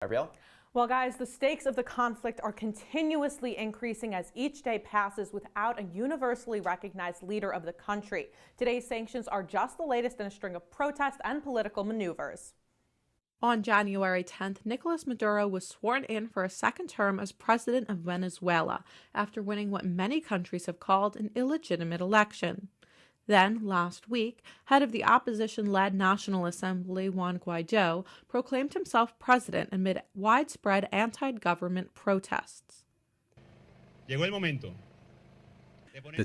Gabrielle? Well, guys, the stakes of the conflict are continuously increasing as each day passes without a universally recognized leader of the country. Today's sanctions are just the latest in a string of protests and political maneuvers. On January 10th, Nicolas Maduro was sworn in for a second term as president of Venezuela after winning what many countries have called an illegitimate election. Then, last week, head of the opposition-led National Assembly, Juan Guaido, proclaimed himself president amid widespread anti-government protests. The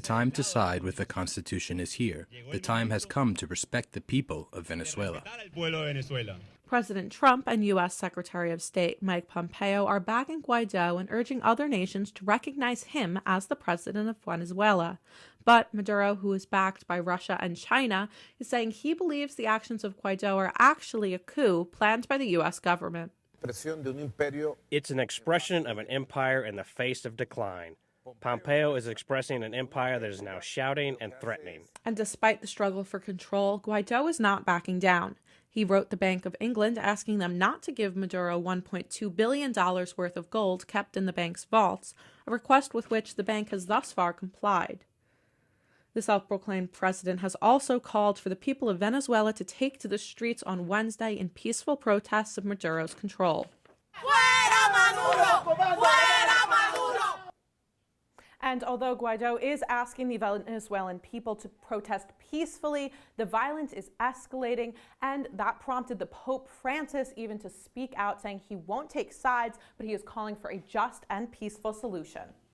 time to side with the Constitution is here. The time has come to respect the people of Venezuela. President Trump and U.S. Secretary of State Mike Pompeo are backing Guaido and urging other nations to recognize him as the president of Venezuela. But Maduro, who is backed by Russia and China, is saying he believes the actions of Guaido are actually a coup planned by the U.S. government. It's an expression of an empire in the face of decline. Pompeo is expressing an empire that is now shouting and threatening. And despite the struggle for control, Guaido is not backing down. He wrote the Bank of England asking them not to give Maduro $1.2 billion worth of gold kept in the bank's vaults, a request with which the bank has thus far complied. The self-proclaimed president has also called for the people of Venezuela to take to the streets on Wednesday in peaceful protests of Maduro's control. Fuera Maduro! Fuera Maduro! And although Guaido is asking the Venezuelan people to protest peacefully, the violence is escalating, and that prompted the Pope Francis even to speak out, saying he won't take sides, but he is calling for a just and peaceful solution.